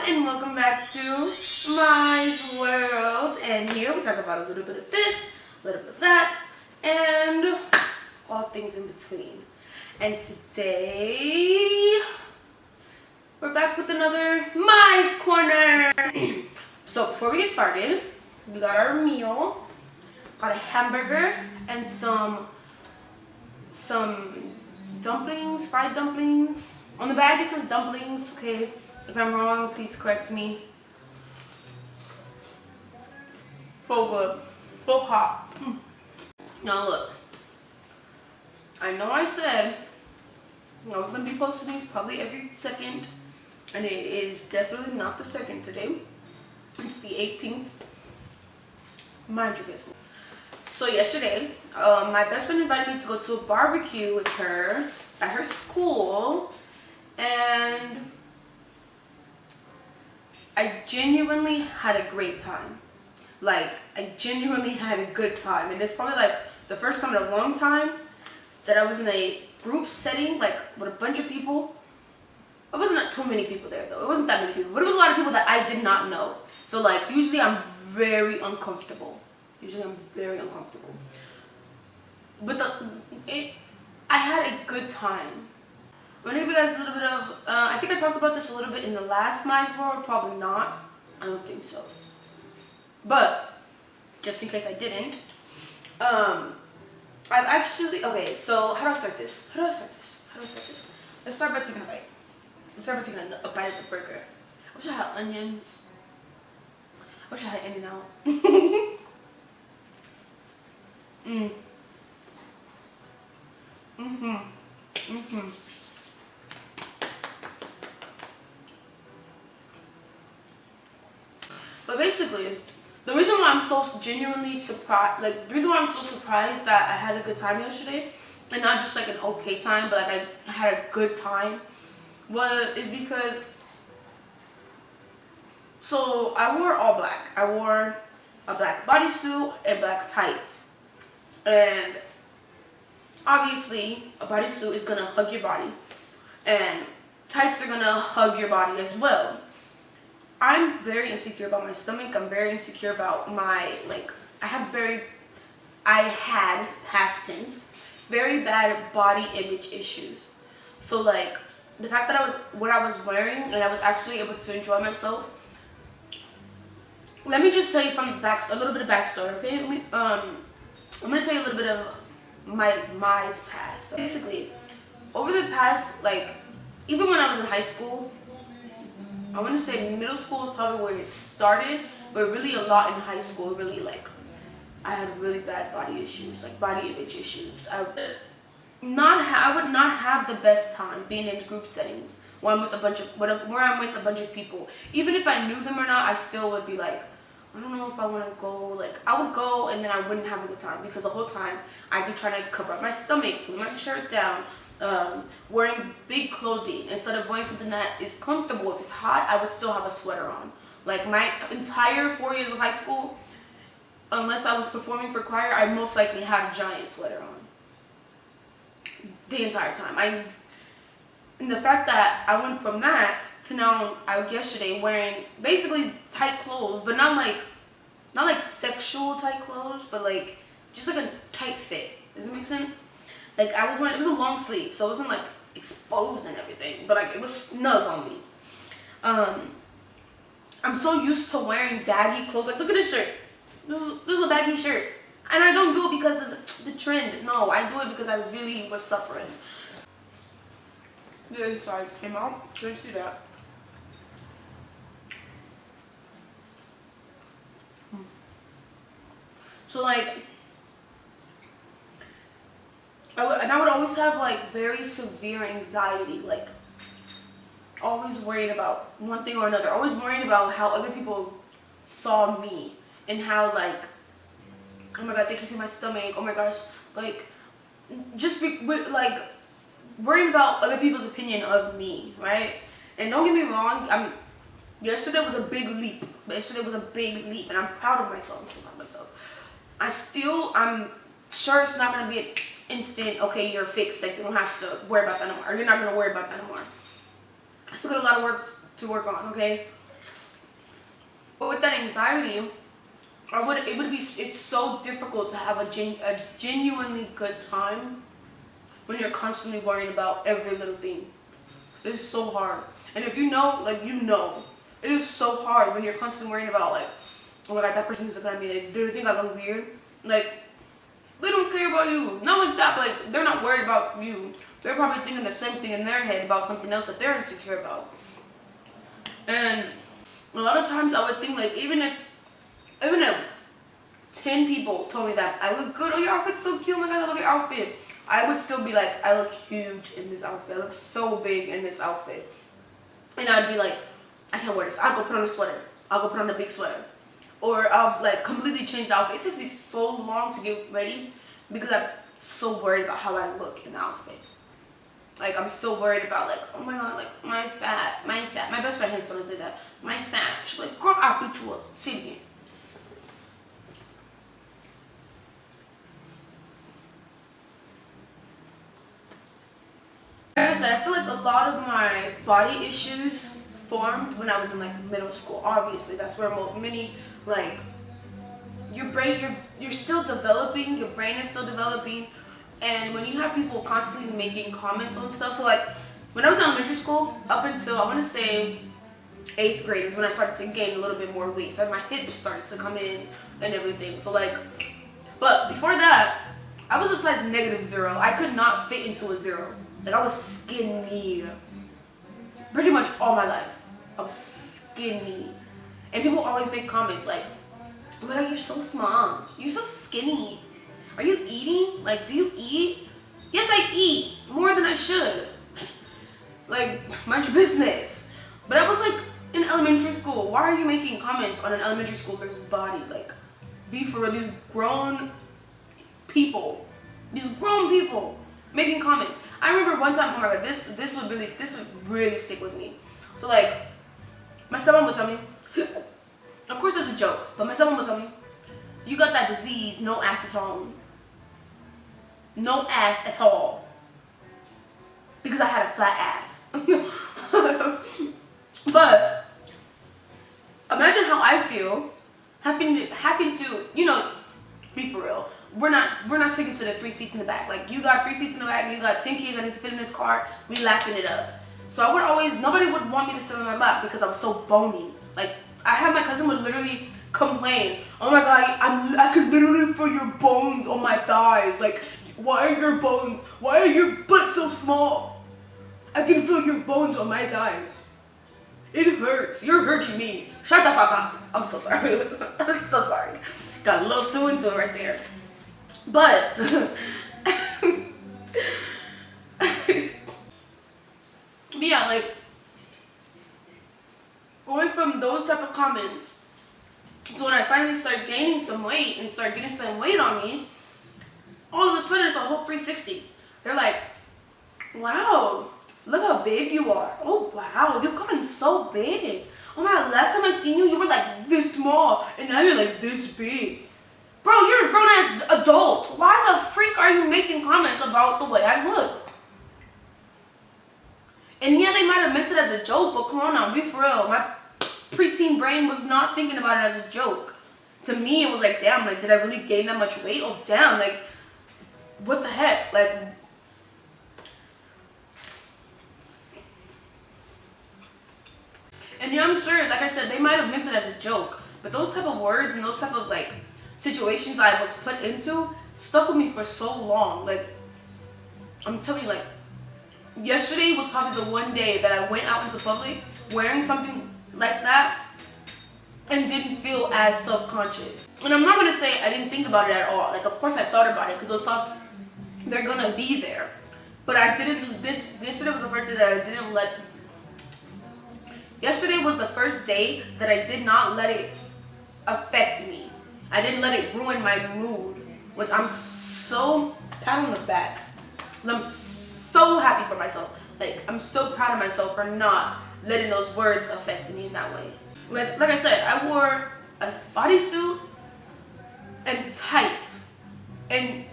and welcome back to my world. And here we talk about a little bit of this, a little bit of that, and all things in between. And today we're back with another Mice Corner. So before we get started, we got our meal. Got a hamburger and some dumplings, fried dumplings. On the bag it says dumplings, okay? If I'm wrong, please correct me. So good. So hot. Now look. I know I said I was going to be posting these probably every second. And it is definitely not the second today. It's the 18th. Mind your business. So yesterday, my best friend invited me to go to a barbecue with her at her school. And I genuinely had a great time. Like, I genuinely had a good time. And it's probably like the first time in a long time that I was in a group setting, like with a bunch of people. It wasn't too many people there though. It wasn't that many people, but it was a lot of people that I did not know. So like, usually I'm very uncomfortable. But I had a good time. I'm gonna give you guys a little bit of, I think I talked about this a little bit in the last Mice World, probably not. I don't think so. But, just in case I didn't, I've actually, okay, so how do I start this? Let's start by taking a bite. Let's start by taking a bite of the burger. I wish I had onions. I wish I had In-N-Out. But basically, the reason why I'm so genuinely surprised, like the reason why I'm so surprised that I had a good time yesterday, and not just like an okay time, but like I had a good time, is because, so I wore all black. I wore a black bodysuit and black tights. And obviously, a bodysuit is gonna hug your body, and tights are gonna hug your body as well. I'm very insecure about my stomach. I'm very insecure about my, like, I had, past tense, very bad body image issues. So like, the fact that what I was wearing and I was actually able to enjoy myself. Let me just tell you from a little bit of backstory, okay? I'm gonna tell you a little bit of my past. So basically, over the past, like, even when I was in high school, I want to say middle school is probably where it started, but really a lot in high school, really, like, I had really bad body issues, like body image issues. I would not have the best time being in group settings where I'm with a bunch of people. Even if I knew them or not, I still would be like, I don't know if I want to go. Like, I would go and then I wouldn't have a good time because the whole time I'd be trying to cover up my stomach, pulling my shirt down, wearing big clothing instead of wearing something that is comfortable. If it's hot, I would still have a sweater on. Like, my entire 4 years of high school, unless I was performing for choir, I most likely had a giant sweater on the entire time. And the fact that I went from that to now, yesterday wearing basically tight clothes, but not like sexual tight clothes, but like just like a tight fit. Does it make sense? Like, I was wearing, it was a long sleeve, so it wasn't like exposed and everything, but like it was snug on me. I'm so used to wearing baggy clothes. Like, look at this shirt. This is a baggy shirt. And I don't do it because of the trend. No, I do it because I really was suffering. The inside came out. Can you see that? So like, I would always have like very severe anxiety, like always worried about one thing or another, always worried about how other people saw me and how, like, oh my god, they can see my stomach, oh my gosh, like, just like worrying about other people's opinion of me, right? And don't get me wrong, yesterday was a big leap. And I'm proud of myself. I'm so proud of myself. I'm sure it's not gonna be an instant, okay, you're fixed, like you don't have to worry about that anymore, or you're not gonna worry about that anymore. I still got a lot of work to work on, okay? But with that anxiety, it's so difficult to have a genuinely good time when you're constantly worrying about every little thing. It's so hard. And if you know, like, you know, it is so hard when you're constantly worrying about, like, oh my god, that person's looking at me, like, do they think I look weird? Like, they don't care about you. Not like that, but like, they're not worried about you. They're probably thinking the same thing in their head about something else that they're insecure about. And a lot of times I would think, like, even if 10 people told me that I look good, oh, your outfit's so cute, oh my god, I love your outfit, I would still be like, I look huge in this outfit, I look so big in this outfit. And I'd be like, I can't wear this, I'll go put on a sweater, I'll go put on a big sweater. Or I'll like completely change the outfit. It takes me so long to get ready because I'm so worried about how I look in the outfit. Like, I'm so worried about, like, oh my god, like, my fat. My best friend hates when I say that. My fat. She's like, girl, I'll beat you up. Say it again. Like I said, I feel like a lot of my body issues formed when I was in, like, middle school. Obviously, that's where many, like, your brain, you're still developing, your brain is still developing, and when you have people constantly making comments on stuff, so like, when I was in elementary school, up until, I want to say, 8th grade is when I started to gain a little bit more weight, so my hips started to come in and everything, so like, but before that, I was a size -0. I could not fit into a 0. Like, I was skinny. Pretty much all my life. I was skinny. And people always make comments like, oh my god, you're so small. You're so skinny. Are you eating? Like, do you eat? Yes, I eat. More than I should. Like, mind your business. But I was like in elementary school. Why are you making comments on an elementary schooler's body? Like, be for real. These grown people. These grown people making comments. I remember one time, oh my god, this would really stick with me. So like, my stepmom would tell me, of course it's a joke, but my stepmom would tell me, you got that disease, no ass at all. No ass at all. Because I had a flat ass. But imagine how I feel having to, you know, be for real. We're not sticking to the 3 seats in the back. Like, you got 3 seats in the back, you got 10 kids that need to fit in this car, we lapping it up. So I would always, nobody would want me to sit on my lap because I was so bony. Like, I had my cousin would literally complain, oh my god, I could literally feel your bones on my thighs. Like, why are your butts so small? I can feel your bones on my thighs. It hurts. You're hurting me. Shut the fuck up. I'm so sorry. I'm so sorry. Got a little too into it right there. But yeah, like, going from those type of comments to when I finally start gaining some weight and start getting some weight on me, all of a sudden it's a whole 360. They're like, wow, look how big you are. Oh wow, you've gotten so big. Oh my god, last time I seen you, you were like this small, and now you're like this big. Bro, you're a grown-ass adult. Why the freak are you making comments about the way I look? And yeah, they might have meant it as a joke, but come on now, be for real. My preteen brain was not thinking about it as a joke. To me, it was like, damn, like, did I really gain that much weight? Oh, damn, like, what the heck? Like, and yeah, I'm sure, like I said, they might have meant it as a joke, but those type of words and those type of, like, situations I was put into stuck with me for so long. Like, I'm telling you, like, yesterday was probably the one day that I went out into public wearing something like that and didn't feel as self-conscious. And I'm not gonna say I didn't think about it at all. Like, of course I thought about it because those thoughts, they're gonna be there. But I didn't, yesterday was the first day that I didn't let, yesterday was the first day that I did not let it affect me. I didn't let it ruin my mood, which I'm so, pat on the back. I'm so happy for myself. Like, I'm so proud of myself for not letting those words affect me in that way. Like I said, I wore a bodysuit and tights, and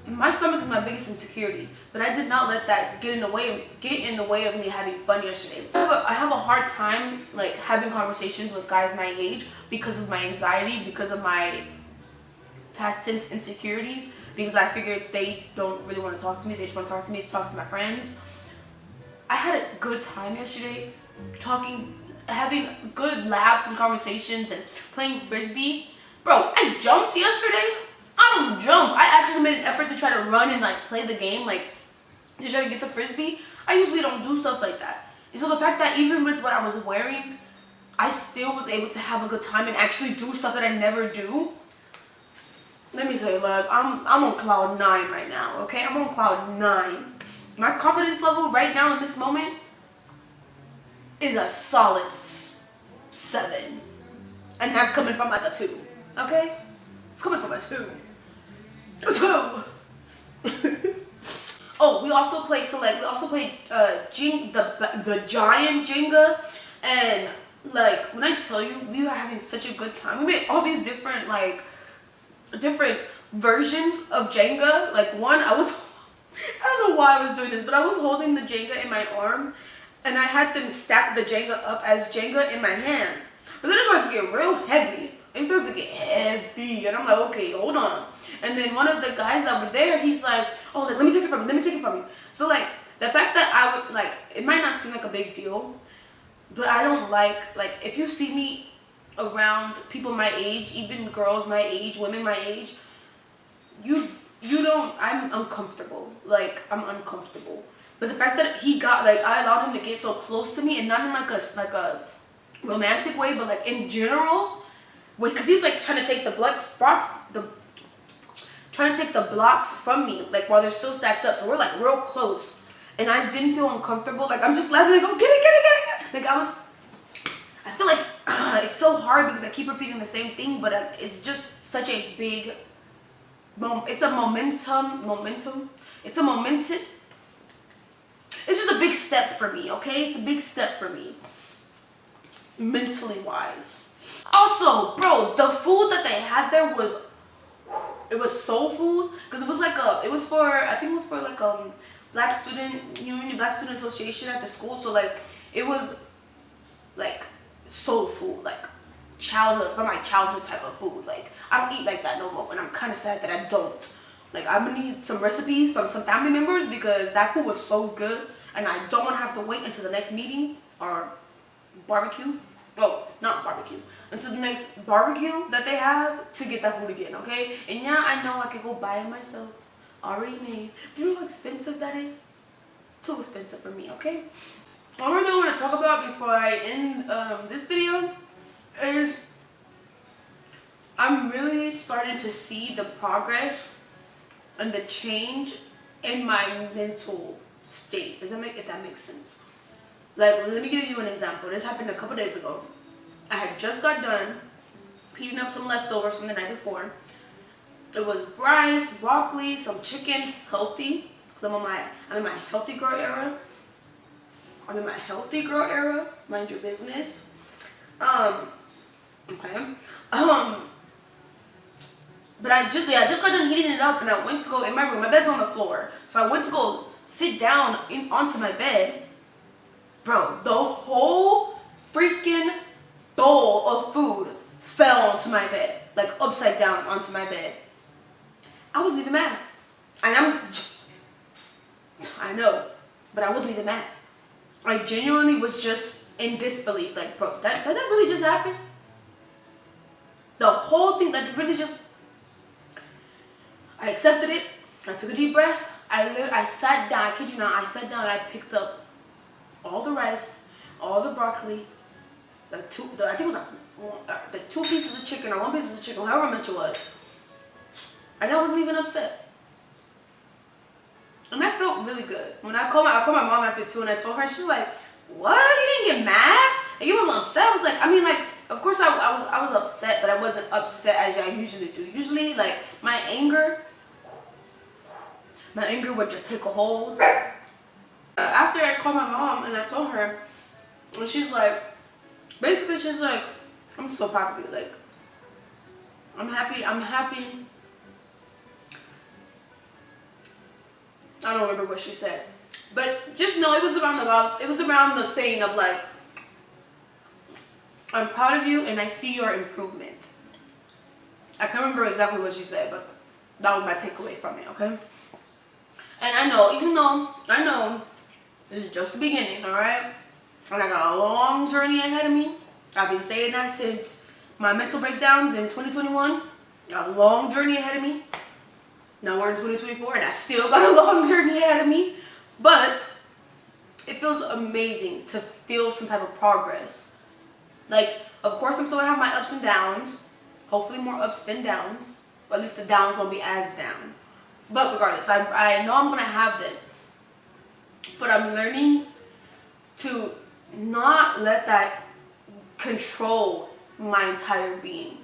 my stomach is my biggest insecurity, but I did not let that get in the way of me having fun yesterday. I have a hard time like having conversations with guys my age because of my anxiety, because of my past tense insecurities, because I figured they don't really want to talk to me. They just want to talk to my friends. I had a good time yesterday, having good laughs and conversations and playing frisbee. Bro, I jumped yesterday. I don't jump. I actually made an effort to try to run and like play the game, like to try to get the frisbee. I usually don't do stuff like that. And so the fact that even with what I was wearing, I still was able to have a good time and actually do stuff that I never do. Let me say, look, I'm on cloud 9 right now, okay? I'm on cloud 9. My confidence level right now in this moment is a solid 7. And that's coming from like a 2, okay? It's coming from a 2. A 2! Oh, we also played the giant Jenga, and like when I tell you we were having such a good time. We made all these different versions of Jenga. Like I don't know why I was doing this, but I was holding the Jenga in my arm and I had them stack the Jenga up as Jenga in my hands. But then it started to get real heavy. It started to get heavy and I'm like, okay, hold on. And then one of the guys that were there, he's like, oh, let me take it from you. So like the fact that I would like, it might not seem like a big deal, but I don't like if you see me around people my age, even girls my age, women my age, I'm uncomfortable. Like, I'm uncomfortable. But the fact that I allowed him to get so close to me, and not in like a romantic way, but like in general, because he's like trying to take the blocks from me, like while they're still stacked up. So we're like real close, and I didn't feel uncomfortable. Like I'm just laughing and go, get it. Like I feel like it's so hard because I keep repeating the same thing, but it's just such a big it's just a big step for me, okay? It's a big step for me, mentally wise. Also, bro, the food that they had there was soul food, because it was for Black Student Union, Black Student Association at the school. So like it was like soul food, like my childhood type of food. Like I don't eat like that no more, and I'm kind of sad that I don't. Like I'm gonna need some recipes from some family members because that food was so good, and I don't want to have to wait until the next meeting or barbecue. Oh, not barbecue. Until the next barbecue that they have to get that food again, okay? And yeah, I know I could go buy it myself, already made. Do you know how expensive that is? Too expensive for me, okay? What I really want to talk about before I end this video is I'm really starting to see the progress and the change in my mental state. If that makes sense? Like, let me give you an example. This happened a couple days ago. I had just got done heating up some leftovers from the night before. It was rice, broccoli, some chicken, healthy. Cause I'm in my healthy girl era. Mind your business. Okay. But I just got done heating it up, and I went to go in my room. My bed's on the floor, so I went to go sit down onto my bed. Bro, the whole freaking bowl of food fell onto my bed, like upside down onto my bed. I wasn't even mad, and I know, but I wasn't even mad. I genuinely was just in disbelief. Like, bro, that really just happened? The whole thing, that really just... I accepted it. I took a deep breath. I sat down. I kid you not. I sat down and I picked up all the rice, all the broccoli, I think it was like the 2 pieces of chicken or 1 piece of chicken, however much it was. And I wasn't even upset. And that felt really good. When I called my mom after 2 and I told her, she was like, what? You didn't get mad? Like, you wasn't upset? I was like, I mean, like, of course I was upset, but I wasn't upset as I usually do. Usually, like, my anger would just take a hold. After I called my mom and I told her, and she's like, I'm so proud of you. Like, I'm happy I don't remember what she said. But just know it was around the saying of like, I'm proud of you and I see your improvement. I can't remember exactly what she said, but that was my takeaway from it, okay? And I know, even though I know this is just the beginning, alright? And I got a long journey ahead of me. I've been saying that since my mental breakdowns in 2021. Got a long journey ahead of me. Now we're in 2024 and I still got a long journey ahead of me. But it feels amazing to feel some type of progress. Like, of course I'm still gonna have my ups and downs. Hopefully more ups than downs. Or at least the downs won't be as down. But regardless, I know I'm gonna have them. But I'm learning to not let that control my entire being,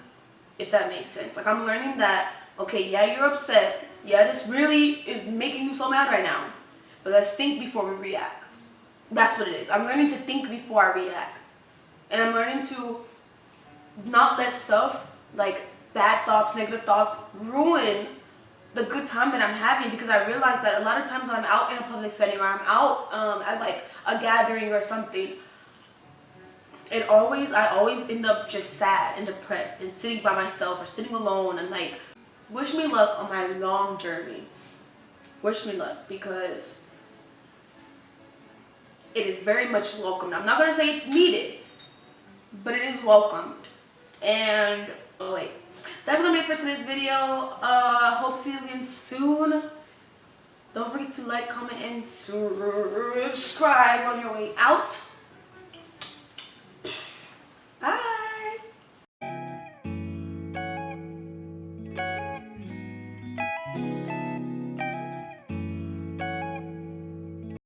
if that makes sense. Like, I'm learning that, okay, yeah, you're upset. Yeah, this really is making you so mad right now. But let's think before we react. That's what it is. I'm learning to think before I react. And I'm learning to not let stuff, like bad thoughts, negative thoughts, ruin the good time that I'm having, because I realize that a lot of times when I'm out in a public setting or I'm out at like a gathering or something, I always end up just sad and depressed and sitting by myself or sitting alone, and like, wish me luck on my long journey. Wish me luck, because it is very much welcomed. I'm not going to say it's needed, but it is welcomed. And oh wait, that's gonna be it for today's video. Hope to see you again soon. Don't forget to like, comment, and subscribe on your way out.